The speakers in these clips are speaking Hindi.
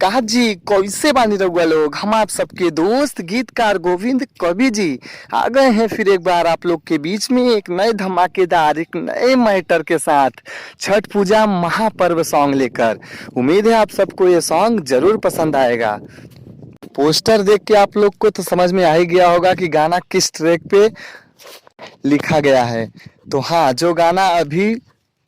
कहा जी कैसे बानी रहुआ लोग। हम आप सबके दोस्त गीतकार गोविंद कवि जी आ गए हैं फिर एक बार आप लोग के बीच में एक नए धमाकेदार एक नए मैटर के साथ छठ पूजा महापर्व सॉन्ग लेकर। उम्मीद है आप सबको ये सॉन्ग जरूर पसंद आएगा। पोस्टर देख के आप लोग को तो समझ में आ ही गया होगा कि गाना किस ट्रैक पे लिखा गया है। तो हाँ, जो गाना अभी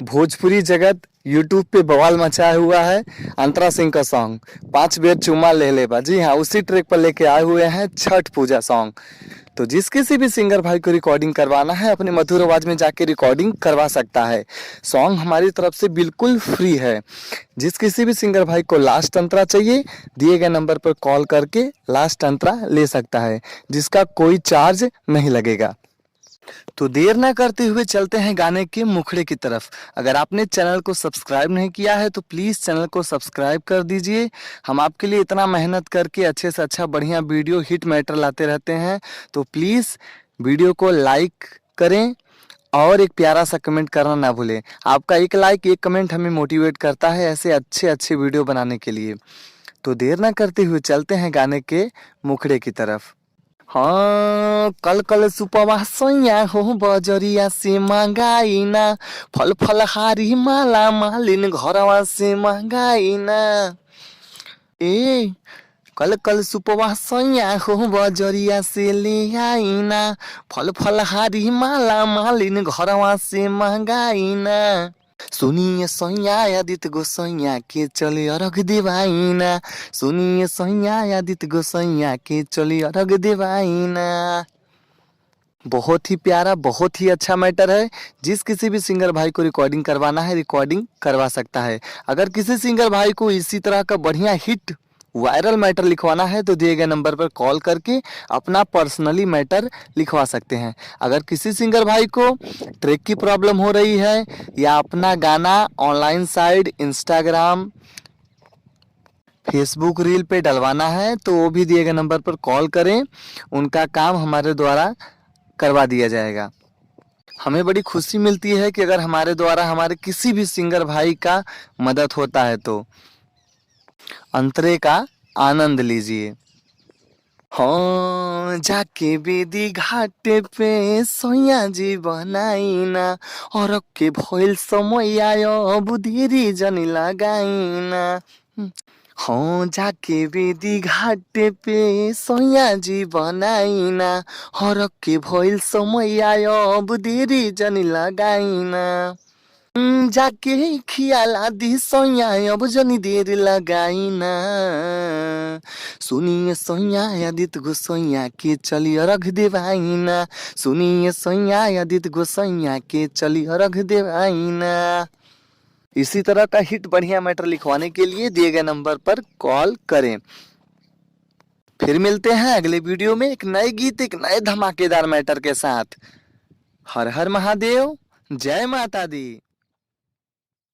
भोजपुरी जगत यूट्यूब पे बवाल मचाया हुआ है, अंतरा सिंह का सॉन्ग 5 बेर चुम्मा ले ले बा, जी हाँ उसी ट्रैक पर लेके आए हुए हैं छठ पूजा सॉन्ग। तो जिस किसी भी सिंगर भाई को रिकॉर्डिंग करवाना है अपने मधुर आवाज में जाके रिकॉर्डिंग करवा सकता है। सॉन्ग हमारी तरफ से बिल्कुल फ्री है। जिस किसी भी सिंगर भाई को लास्ट अंतरा चाहिए दिए गए नंबर पर कॉल करके लास्ट अंतरा ले सकता है, जिसका कोई चार्ज नहीं लगेगा। तो देर ना करते हुए चलते हैं गाने के मुखड़े की तरफ। अगर आपने चैनल को सब्सक्राइब नहीं किया है तो प्लीज़ चैनल को सब्सक्राइब कर दीजिए। हम आपके लिए इतना मेहनत करके अच्छे से अच्छा बढ़िया वीडियो हिट मैटर लाते रहते हैं, तो प्लीज़ वीडियो को लाइक करें और एक प्यारा सा कमेंट करना ना भूलें। आपका एक लाइक एक कमेंट हमें मोटिवेट करता है ऐसे अच्छे अच्छे वीडियो बनाने के लिए। तो देर ना करते हुए चलते हैं गाने के मुखड़े की तरफ। हाँ, कल कल सुपवा सैया हो बजरिया से मंगाइना, फल फल हारी माला मालिन घरवा से मंगाइना। ए कल कल सुपवा सैया हो बजरिया से ले आइना, फल फल हारी माला मालिन घरवा से मंगाइना। सुनिए सैया आदित गोसैया के चले अर्घ देवाइना, सुनिए सैया आदित गोसैया के चले अर्घ देवाइना। बहुत ही प्यारा बहुत ही अच्छा मैटर है। जिस किसी भी सिंगर भाई को रिकॉर्डिंग करवाना है रिकॉर्डिंग करवा सकता है। अगर किसी सिंगर भाई को इसी तरह का बढ़िया हिट वायरल मैटर लिखवाना है तो दिए गए नंबर पर कॉल करके अपना पर्सनली मैटर लिखवा सकते हैं। अगर किसी सिंगर भाई को ट्रैक की प्रॉब्लम हो रही है या अपना गाना online site Instagram Facebook reel पे डलवाना है तो वो भी दिए गए नंबर पर कॉल करें, उनका काम हमारे द्वारा करवा दिया जाएगा। हमें बड़ी खुशी मिलती है कि अगर हमारे द्वारा हमारे किसी भी सिंगर भाई का मदद होता है तो अंतरे का आनंद लीजिए। हाँ, जाके बेदी घाटे पे सैया जी बनाइना, और के भइल समय आयो बुधिरी जनी लगाइना। हाँ, जाके बेदी घाटे पे सैया जी बनाइना, हर के भइल समय आयो बुधिरी जनी लगाइना। जाके खियाला दी सैया अब जनी देर लगाइना, सुनिए सैया आदित गोसैया के चली अर्घ देवाइना, सुनिए सैया आदित गोसैया के चली अर्घ देवाइना। इसी तरह का हिट बढ़िया मैटर लिखवाने के लिए दिए गए नंबर पर कॉल करें। फिर मिलते हैं अगले वीडियो में एक नए गीत एक नए धमाकेदार मैटर के साथ। हर हर महादेव, जय माता दी।